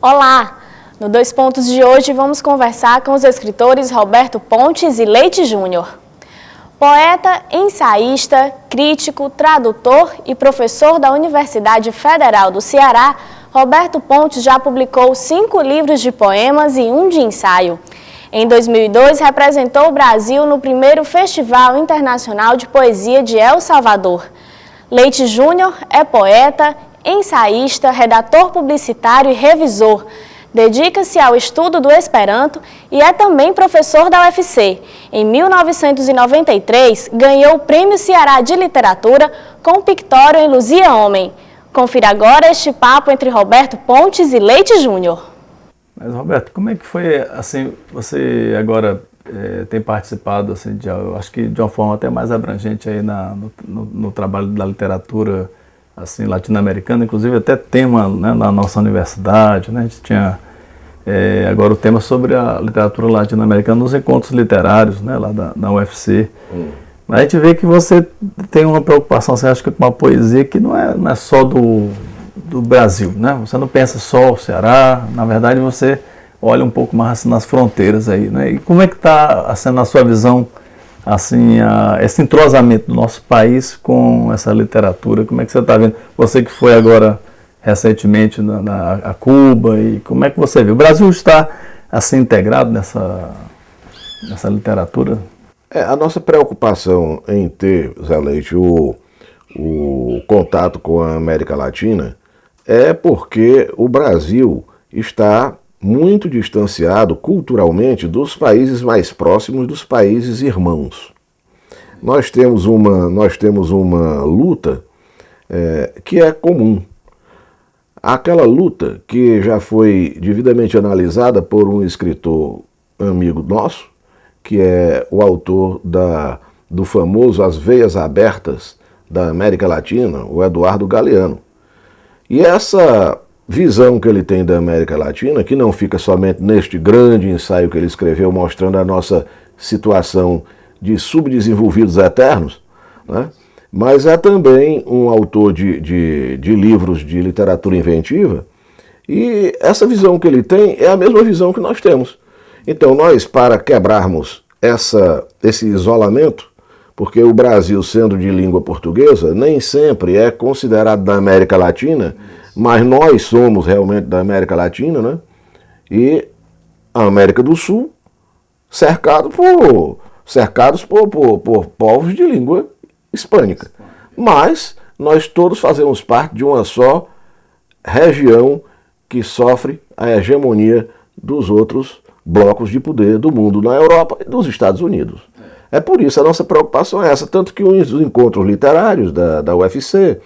Olá! No Dois Pontos de hoje vamos conversar com os escritores Roberto Pontes e Leite Júnior. Poeta, ensaísta, crítico, tradutor e professor da Universidade Federal do Ceará, Roberto Pontes já publicou 5 livros de poemas e 1 de ensaio. Em 2002, representou o Brasil no primeiro Festival Internacional de Poesia de El Salvador. Leite Júnior é poeta, ensaísta, redator publicitário e revisor. Dedica-se ao estudo do Esperanto e é também professor da UFC. Em 1993, ganhou o Prêmio Ceará de Literatura com o Pictório em Luzia Homem. Confira agora este papo entre Roberto Pontes e Leite Júnior. Mas, Roberto, como é que foi, assim, você agora tem participado, assim, eu acho que de uma forma até mais abrangente aí no trabalho da literatura, assim, latino-americana, inclusive até tema, né, na nossa universidade, né, a gente tinha agora o tema sobre a literatura latino-americana nos encontros literários, né, lá da UFC. Mas a gente vê que você tem uma preocupação, você acha que com uma poesia que não é só do Brasil, né? Você não pensa só o Ceará, na verdade você olha um pouco mais assim, nas fronteiras aí, né? E como é que está sendo a sua visão, assim, esse entrosamento do nosso país com essa literatura? Como é que você está vendo? Você que foi agora recentemente a Cuba, e como é que você vê? O Brasil está assim integrado nessa literatura? A nossa preocupação em ter, Zé Leite, o contato com a América Latina é porque o Brasil está muito distanciado culturalmente dos países mais próximos, dos países irmãos. Nós temos uma luta que é comum. Aquela luta que já foi devidamente analisada por um escritor amigo nosso, que é o autor do famoso As Veias Abertas da América Latina, o Eduardo Galeano. E essa visão que ele tem da América Latina, que não fica somente neste grande ensaio que ele escreveu mostrando a nossa situação de subdesenvolvidos eternos, né? Mas é também um autor de livros de literatura inventiva, e essa visão que ele tem é a mesma visão que nós temos. Então nós, para quebrarmos esse isolamento, porque o Brasil, sendo de língua portuguesa, nem sempre é considerado da América Latina, mas nós somos realmente da América Latina, né? E a América do Sul, cercados por povos de língua hispânica. Mas nós todos fazemos parte de uma só região que sofre a hegemonia dos outros blocos de poder do mundo, na Europa e dos Estados Unidos. É por isso a nossa preocupação é essa, tanto que os encontros literários da UFC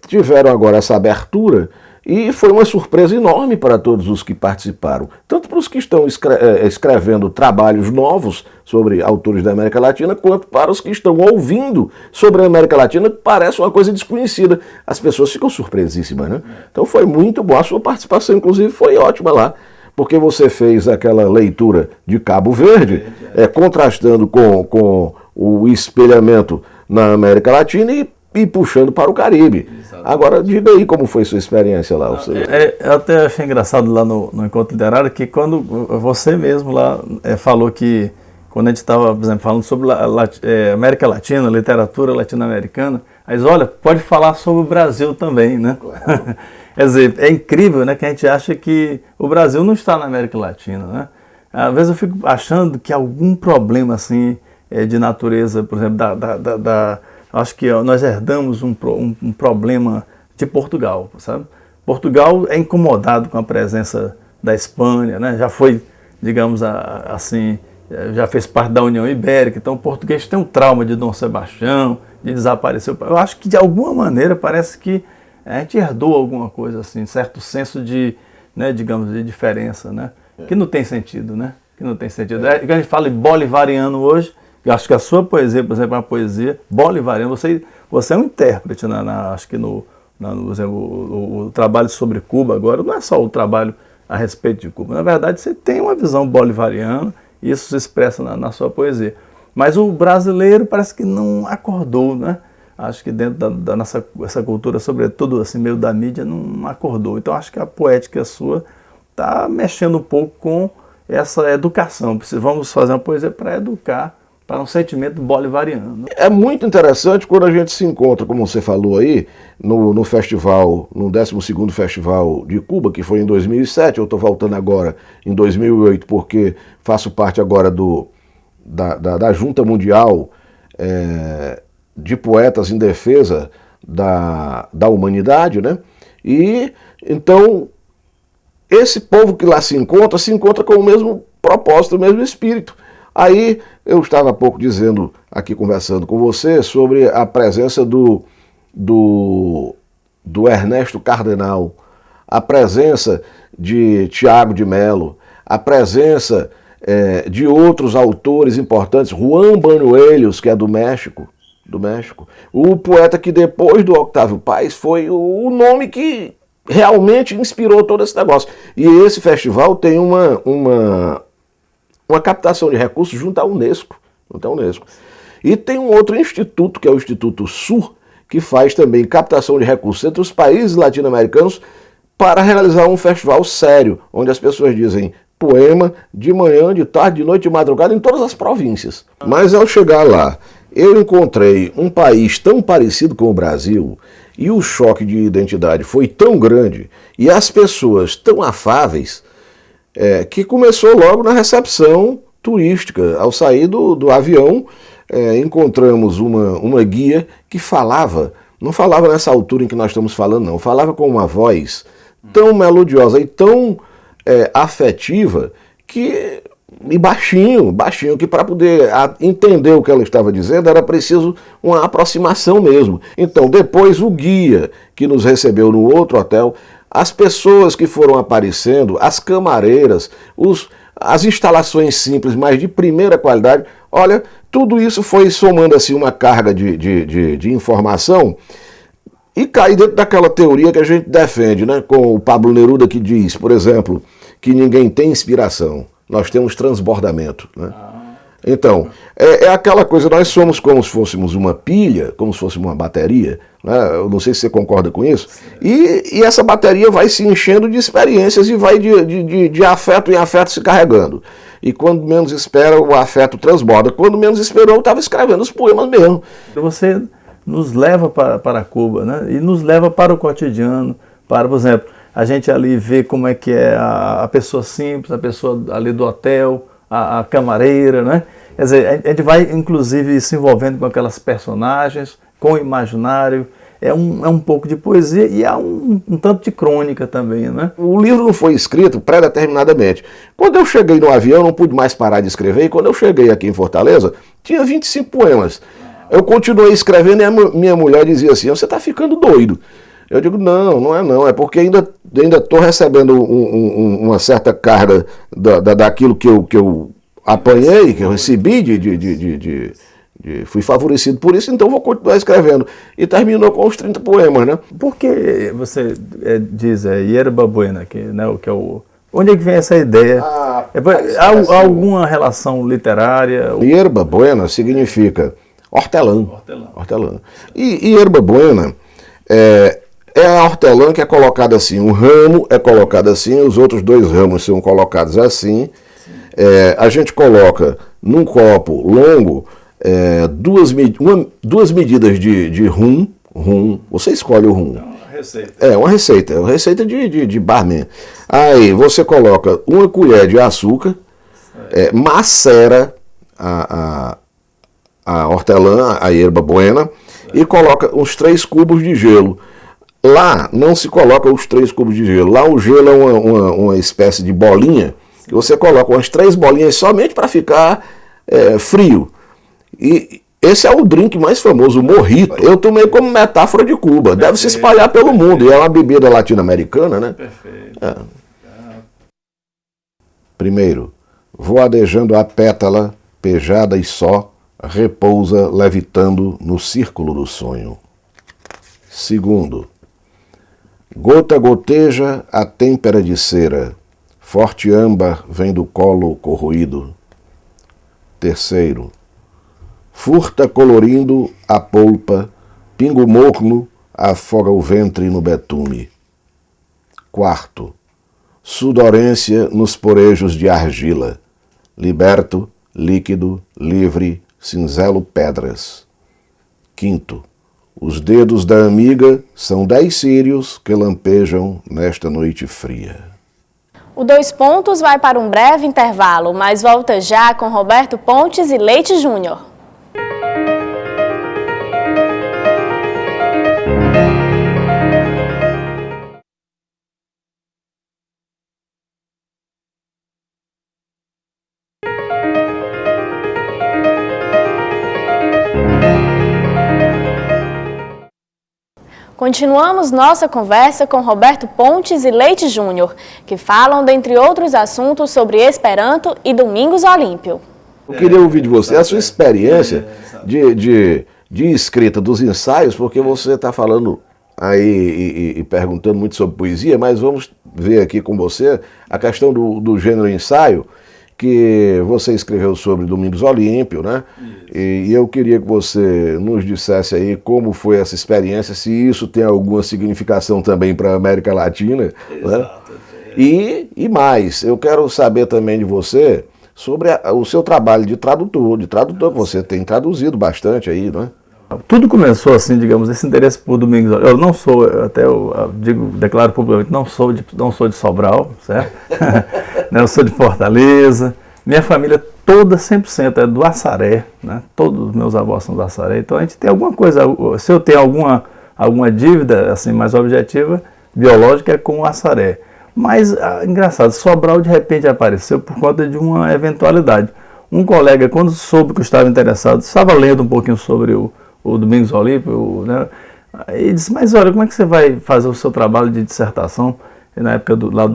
tiveram agora essa abertura e foi uma surpresa enorme para todos os que participaram, tanto para os que estão escrevendo trabalhos novos sobre autores da América Latina, quanto para os que estão ouvindo sobre a América Latina, que parece uma coisa desconhecida. As pessoas ficam surpresíssimas, né? Então foi muito bom, a sua participação inclusive foi ótima lá, porque você fez aquela leitura de Cabo Verde, contrastando com o espelhamento na América Latina e puxando para o Caribe. Exatamente. Agora, diga aí como foi sua experiência lá. Eu até achei engraçado lá no Encontro Literário que quando você mesmo lá falou que, quando a gente estava, por exemplo, falando sobre América Latina, literatura latino-americana, mas olha, pode falar sobre o Brasil também, né? Claro. Quer dizer, é incrível, né, que a gente acha que o Brasil não está na América Latina, né? Às vezes eu fico achando que algum problema assim de natureza, por exemplo, acho que nós herdamos um problema de Portugal, sabe? Portugal é incomodado com a presença da Espanha, né? Já foi, digamos assim, já fez parte da União Ibérica, então o português tem um trauma de Dom Sebastião, de desaparecer. Eu acho que de alguma maneira parece que a gente herdou alguma coisa assim, certo senso de, né, digamos, de diferença, né? Que não tem sentido, né? Que não tem sentido. A gente fala em bolivariano hoje, eu acho que a sua poesia, por exemplo, é uma poesia bolivariana. Você é um intérprete, acho que o trabalho sobre Cuba agora não é só o trabalho a respeito de Cuba. Na verdade, você tem uma visão bolivariana, e isso se expressa na sua poesia. Mas o brasileiro parece que não acordou, né? acho que dentro da nossa essa cultura, sobretudo assim, meio da mídia, não acordou. Então acho que a poética sua está mexendo um pouco com essa educação. Vamos fazer uma poesia para educar, para um sentimento bolivariano. É muito interessante quando a gente se encontra, como você falou aí, no festival, no 12º Festival de Cuba, que foi em 2007, eu estou voltando agora em 2008, porque faço parte agora da Junta Mundial de Poetas em Defesa da Humanidade, né? E, então, esse povo que lá se encontra com o mesmo propósito, o mesmo espírito. Aí eu estava há pouco dizendo, aqui conversando com você, sobre a presença do Ernesto Cardenal, a presença de Tiago de Mello, a presença de outros autores importantes, Juan Banuelos, que é do México, o poeta que depois do Octávio Paz foi o nome que realmente inspirou todo esse negócio. E esse festival tem uma captação de recursos junto à Unesco. E tem um outro instituto, que é o Instituto Sur, que faz também captação de recursos entre os países latino-americanos para realizar um festival sério, onde as pessoas dizem poema de manhã, de tarde, de noite, de madrugada, em todas as províncias. Mas ao chegar lá, eu encontrei um país tão parecido com o Brasil, e o choque de identidade foi tão grande, e as pessoas tão afáveis, que começou logo na recepção turística. Ao sair do avião, encontramos uma guia que não falava nessa altura em que nós estamos falando, não, falava com uma voz tão melodiosa e tão afetiva, e baixinho, que para poder entender o que ela estava dizendo era preciso uma aproximação mesmo. Então depois o guia que nos recebeu no outro hotel, as pessoas que foram aparecendo, as camareiras, as instalações simples, mas de primeira qualidade, olha, tudo isso foi somando assim uma carga de informação e cai dentro daquela teoria que a gente defende, né? Com o Pablo Neruda, que diz, por exemplo, que ninguém tem inspiração, nós temos transbordamento, né? Então, é aquela coisa, nós somos como se fôssemos uma pilha, como se fosse uma bateria, né? Eu não sei se você concorda com isso, e essa bateria vai se enchendo de experiências e vai de afeto em afeto se carregando. E quando menos espera, o afeto transborda. Quando menos esperou, eu estava escrevendo os poemas mesmo. Você nos leva para Cuba, né? E nos leva para o cotidiano, por exemplo, a gente ali vê como é que é a pessoa simples, a pessoa ali do hotel, a camareira, né? Quer dizer, a gente vai inclusive se envolvendo com aquelas personagens, com o imaginário, é um pouco de poesia e há um tanto de crônica também, né? O livro não foi escrito predeterminadamente. Quando eu cheguei no avião, não pude mais parar de escrever, e quando eu cheguei aqui em Fortaleza, tinha 25 poemas. Eu continuei escrevendo e a minha mulher dizia assim, você está ficando doido. Eu digo, não, é porque ainda estou recebendo uma certa carga daquilo que eu apanhei, que eu recebi, fui favorecido por isso, então vou continuar escrevendo. E terminou com os 30 poemas, né? Por que você diz Yerba Buena, que é o... Onde é que vem essa ideia? Há alguma relação literária? Yerba Buena significa hortelã. E Yerba Buena é a hortelã que é colocada assim, um ramo é colocado assim, os outros dois ramos são colocados assim. A gente coloca num copo longo duas medidas de rum, você escolhe o rum. Uma receita de barman. Aí você coloca uma colher de açúcar, macera a hortelã, a Yerba Buena, e coloca uns 3 cubos de gelo. Lá não se coloca os 3 cubos de gelo. Lá o gelo é uma espécie de bolinha, que você coloca umas 3 bolinhas somente para ficar frio. E esse é o drink mais famoso, o mojito. Eu tomei como metáfora de Cuba. Deve se espalhar pelo mundo. E é uma bebida latino-americana, né? Perfeito. Primeiro, voadejando a pétala, pejada e só, repousa levitando no círculo do sonho. Segundo, gota goteja a têmpera de cera, forte âmbar vem do colo corroído. Terceiro, furta colorindo a polpa Pingo morno afoga o ventre no betume. Quarto, sudorência nos porejos de argila. Liberto, líquido, livre, cinzelo pedras. Quinto, os dedos da amiga são 10 círios que lampejam nesta noite fria. O 2 Pontos vai para um breve intervalo, mas volta já com Roberto Pontes e Leite Júnior. Continuamos nossa conversa com Roberto Pontes e Leite Júnior, que falam, dentre outros assuntos, sobre Esperanto e Domingos Olímpio. Eu queria ouvir de você a sua experiência de escrita dos ensaios, porque você está falando aí e perguntando muito sobre poesia, mas vamos ver aqui com você a questão do gênero ensaio, que você escreveu sobre Domingos Olímpio, né? E eu queria que você nos dissesse aí como foi essa experiência, se isso tem alguma significação também para a América Latina. Exato. Né? E mais, eu quero saber também de você sobre o seu trabalho de tradutor que você tem traduzido bastante aí, não é? Tudo começou assim, digamos, esse interesse por Domingos Olímpio. Eu não sou, até eu declaro publicamente, não sou de Sobral, certo? Eu sou de Fortaleza. Minha família toda 100% é do Assaré, né? Todos os meus avós são do Assaré. Então a gente tem alguma coisa, se eu tenho alguma dívida assim mais objetiva, biológica, é com o Assaré. Mas, engraçado, Sobral de repente apareceu por conta de uma eventualidade. Um colega, quando soube que eu estava interessado, estava lendo um pouquinho sobre o Domingos Olímpio, né? E disse, mas olha, como é que você vai fazer o seu trabalho de dissertação, na época lá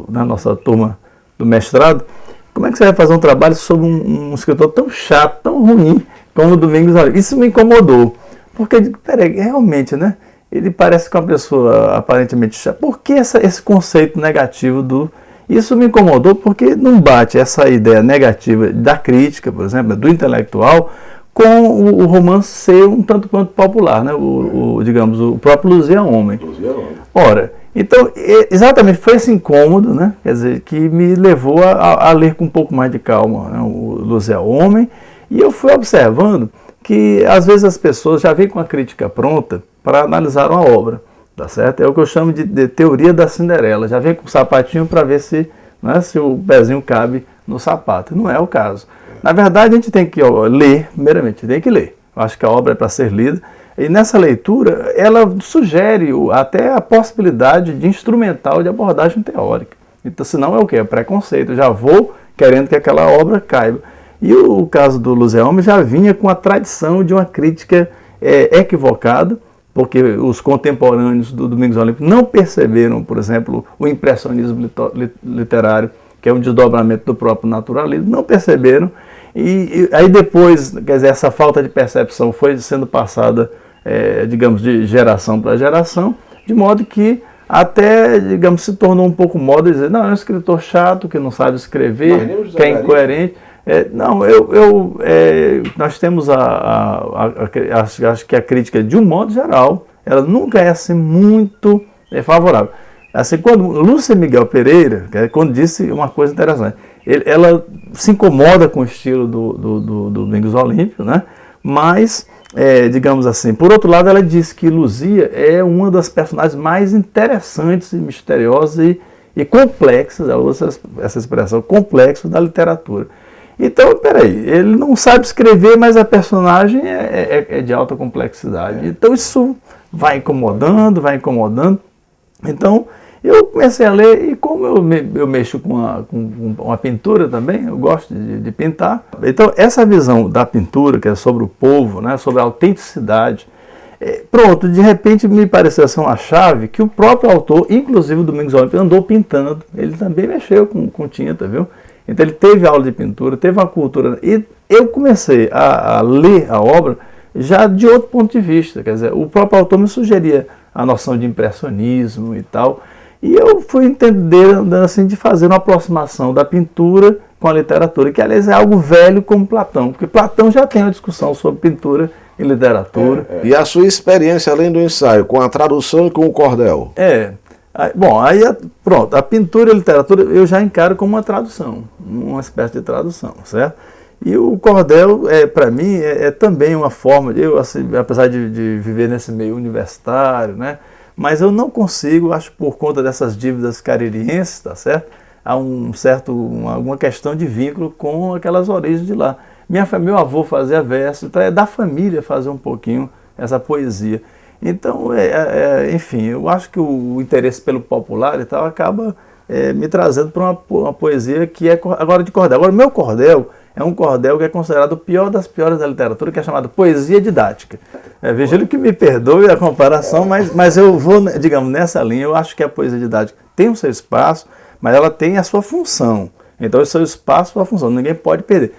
na nossa turma do mestrado, como é que você vai fazer um trabalho sobre um escritor tão chato, tão ruim, como o Domingos Olímpio? Isso me incomodou, porque, peraí, realmente, né? Ele parece que é uma pessoa aparentemente chata. Por que esse conceito negativo do... Isso me incomodou porque não bate essa ideia negativa da crítica, por exemplo, do intelectual, com o romance ser um tanto quanto popular, né? Digamos, o próprio Luzia é Homem. Ora, então, exatamente foi esse incômodo, né? Quer dizer, que me levou a ler com um pouco mais de calma, né? O Luzia é Homem, e eu fui observando que às vezes as pessoas já vêm com a crítica pronta para analisar uma obra, tá certo? É o que eu chamo de teoria da Cinderela, já vem com o sapatinho para ver se o pezinho cabe no sapato, não é o caso. Na verdade, a gente tem que ler, primeiramente, tem que ler. Eu acho que a obra é para ser lida. E nessa leitura, ela sugere até a possibilidade de instrumental de abordagem teórica. Então, senão é o quê? É preconceito. Eu já vou querendo que aquela obra caiba. E o caso do Luzia é Homem já vinha com a tradição de uma crítica equivocada, porque os contemporâneos do Domingos Olímpio não perceberam, por exemplo, o impressionismo literário, que é um desdobramento do próprio naturalismo, não perceberam. E aí depois, quer dizer, essa falta de percepção foi sendo passada, digamos, de geração para geração, de modo que até, digamos, se tornou um pouco moda dizer, não, é um escritor chato, que não sabe escrever, que é incoerente. Nós temos acho que a crítica, de um modo geral, ela nunca é assim muito favorável. Assim, quando Lúcia Miguel Pereira, quando disse uma coisa interessante, ela se incomoda com o estilo do Domingos Olímpio, né? Mas, digamos assim, por outro lado, ela diz que Luzia é uma das personagens mais interessantes e misteriosas e complexas, ela usa essa expressão, complexo da literatura. Então, peraí, ele não sabe escrever, mas a personagem é de alta complexidade. Então, isso vai incomodando. Então, eu comecei a ler, e como eu mexo com a pintura também, eu gosto de pintar. Então, essa visão da pintura, que é sobre o povo, né, sobre a autenticidade, pronto, de repente me pareceu ser uma chave que o próprio autor, inclusive o Domingos Olímpio, andou pintando. Ele também mexeu com tinta, viu? Então ele teve aula de pintura, teve uma cultura. E eu comecei a ler a obra já de outro ponto de vista. Quer dizer, o próprio autor me sugeria a noção de impressionismo e tal. E eu fui entender, assim, de fazer uma aproximação da pintura com a literatura, que aliás é algo velho como Platão, porque Platão já tem uma discussão sobre pintura em literatura. E a sua experiência, além do ensaio, com a tradução e com o cordel? Bom, pronto, a pintura e a literatura eu já encaro como uma tradução, uma espécie de tradução, certo? E o cordel, para mim, também uma forma, eu, assim, apesar de viver nesse meio universitário, né? Mas eu não consigo, acho por conta dessas dívidas caririenses, tá certo? Há alguma questão de vínculo com aquelas origens de lá. Meu avô fazia verso, então é da família fazer um pouquinho essa poesia. Então, enfim, eu acho que o interesse pelo popular e tal acaba me trazendo para uma poesia que é agora de cordel. Agora, o meu cordel é um cordel que é considerado o pior das piores da literatura, que é chamado poesia didática. Virgílio que me perdoe a comparação, mas eu vou, digamos, nessa linha. Eu acho que a poesia didática tem o seu espaço, mas ela tem a sua função. Então, o seu espaço, a sua função, ninguém pode perder.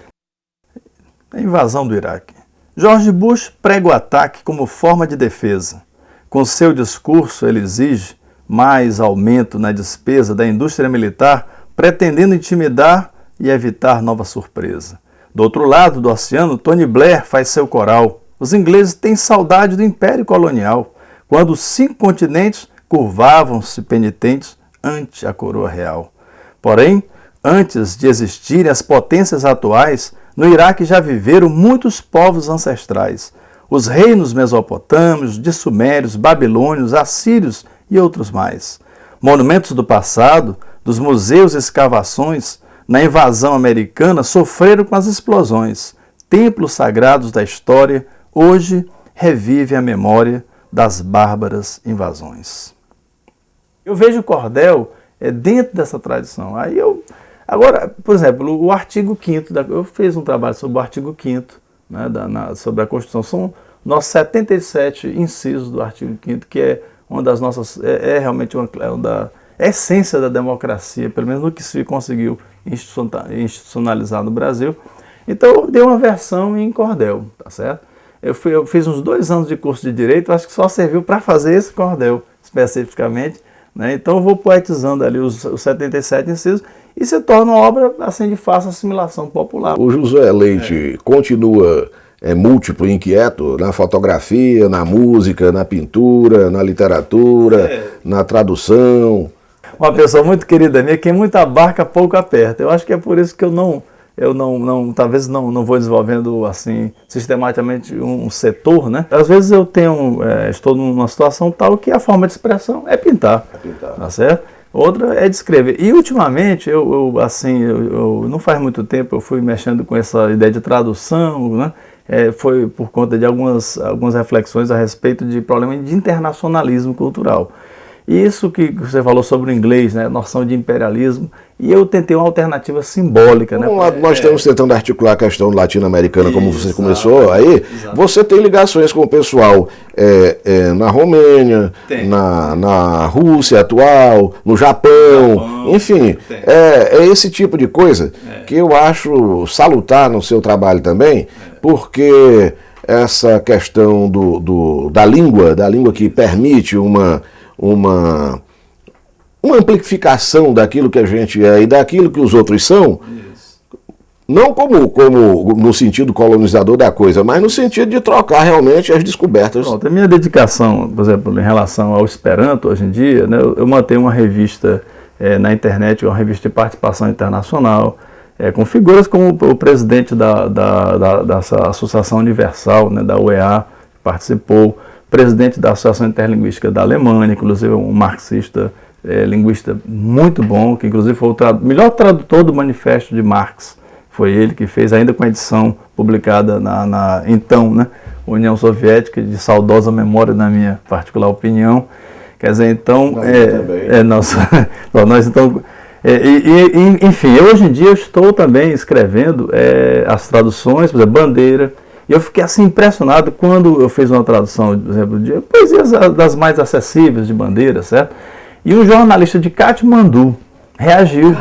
A invasão do Iraque. George Bush prega o ataque como forma de defesa. Com seu discurso, ele exige mais aumento na despesa da indústria militar, pretendendo intimidar e evitar nova surpresa. Do outro lado do oceano, Tony Blair faz seu coral. Os ingleses têm saudade do Império Colonial, quando os 5 continentes curvavam-se penitentes ante a coroa real. Porém, antes de existirem as potências atuais, no Iraque já viveram muitos povos ancestrais, os reinos mesopotâmios, de sumérios, babilônios, assírios e outros mais. Monumentos do passado, dos museus e escavações, na invasão americana sofreram com as explosões. Templos sagrados da história hoje revivem a memória das bárbaras invasões. Eu vejo o cordel dentro dessa tradição. Agora, por exemplo, o artigo 5º, eu fiz um trabalho sobre o artigo 5º, né, sobre a Constituição. São nossos 77 incisos do artigo 5º, que é uma das nossas, realmente da essência da democracia, pelo menos no que se conseguiu institucionalizar no Brasil. Então, eu dei uma versão em cordel, tá certo? Eu fiz uns 2 anos de curso de Direito, acho que só serviu para fazer esse cordel, especificamente, né? Então, eu vou poetizando ali os 77 incisos, e se torna uma obra assim, de fácil assimilação popular. O Josué Leite continua múltiplo e inquieto na fotografia, na música, na pintura, na literatura, na tradução. Uma pessoa muito querida minha, quem muito abarca, pouco aperta. Eu acho que é por isso que talvez não vou desenvolvendo assim sistematicamente um setor, né? Às vezes eu estou numa situação tal que a forma de expressão é pintar. Tá certo? Outra é de escrever. E ultimamente, não faz muito tempo, eu fui mexendo com essa ideia de tradução, né? Foi por conta de algumas reflexões a respeito de problema de internacionalismo cultural. Isso que você falou sobre o inglês, né? Noção de imperialismo, e eu tentei uma alternativa simbólica. Por um lado, nós estamos tentando articular a questão latino-americana, como você começou aí. Exato. Você tem ligações com o pessoal na Romênia, na Rússia atual, no Japão, enfim, é esse tipo de coisa que eu acho salutar no seu trabalho também, porque essa questão da língua que permite uma amplificação daquilo que a gente é e daquilo que os outros são, não como no sentido colonizador da coisa, mas no sentido de trocar realmente as descobertas. Pronto, a minha dedicação, por exemplo, em relação ao Esperanto, hoje em dia, né, eu mantenho uma revista na internet, uma revista de participação internacional, com figuras como o presidente dessa Associação Universal, né, da UEA, que participou, presidente da Associação Interlinguística da Alemanha, inclusive um marxista, linguista muito bom, que inclusive foi o melhor tradutor do Manifesto de Marx. Foi ele que fez, ainda com a edição publicada então, né, União Soviética, de saudosa memória, na minha particular opinião. Quer dizer, então, nós então... enfim, hoje em dia eu estou também escrevendo as traduções, por exemplo, Bandeira. E eu fiquei assim impressionado quando eu fiz uma tradução, por exemplo, de poesias das mais acessíveis de Bandeira, certo? E um jornalista de Katmandu reagiu.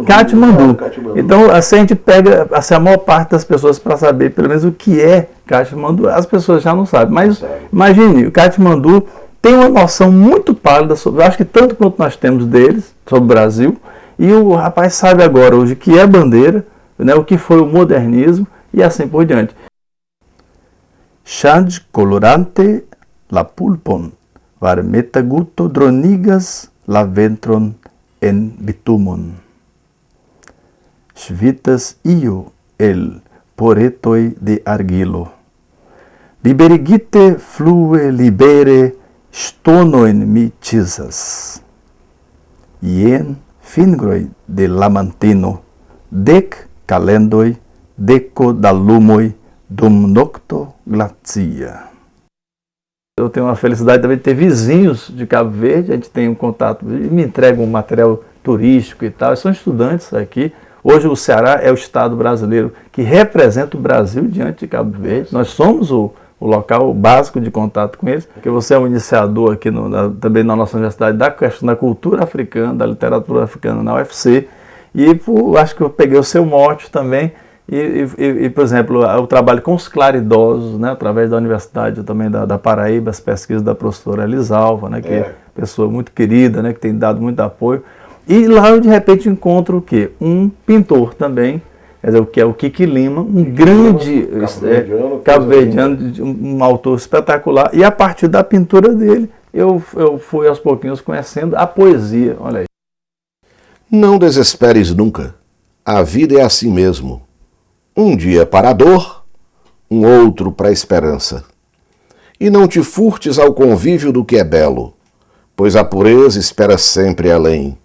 Katmandu. Então, assim, a gente pega a maior parte das pessoas para saber pelo menos o que é Katmandu. As pessoas já não sabem, mas imagine, o Katmandu tem uma noção muito pálida sobre, eu acho que tanto quanto nós temos deles, sobre o Brasil, e o rapaz sabe agora hoje o que é Bandeira, né, o que foi o modernismo e assim por diante. change colorante la pulpon, var metaguto dronigas la ventron en bitumon. Svitas io el poretoi de argilo. Liberigite flue libere stonoin mi cizas. Ien fingroi de lamantino, dec calendoi, deco da lumoi, dum nocto glacia. Eu tenho a felicidade também de ter vizinhos de Cabo Verde, a gente tem um contato, me entregam um material turístico e tal, são estudantes aqui. Hoje o Ceará é o estado brasileiro que representa o Brasil diante de Cabo Verde. Nós somos o local básico de contato com eles, porque você é um iniciador aqui também na nossa universidade da questão da cultura africana, da literatura africana na UFC, e acho que eu peguei o seu mote também, e por exemplo, o trabalho com os claridosos, né, através da Universidade também da Paraíba, as pesquisas da professora Elisalva, né, que é pessoa muito querida, né, que tem dado muito apoio. E lá eu de repente encontro o quê? Um pintor também, quer dizer, que é o Kiki Lima, um grande cabo-verdiano, um autor espetacular. E a partir da pintura dele, eu fui aos pouquinhos conhecendo a poesia. Olha aí. Não desesperes nunca. A vida é assim mesmo. Um dia para a dor, um outro para a esperança. E não te furtes ao convívio do que é belo, pois a pureza espera sempre além.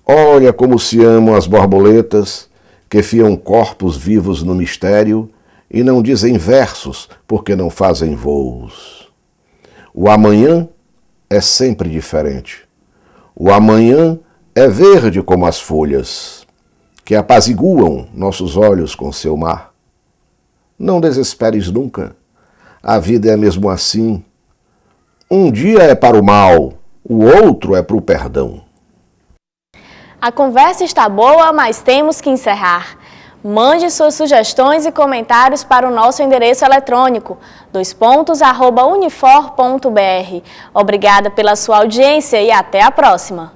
Olha como se amam as borboletas, que fiam corpos vivos no mistério e não dizem versos porque não fazem voos. O amanhã é sempre diferente. O amanhã é verde como as folhas, que apaziguam nossos olhos com seu mar. Não desesperes nunca. A vida é mesmo assim. Um dia é para o mal, o outro é para o perdão. A conversa está boa, mas temos que encerrar. Mande suas sugestões e comentários para o nosso endereço eletrônico, @unifor.br. Obrigada pela sua audiência e até a próxima!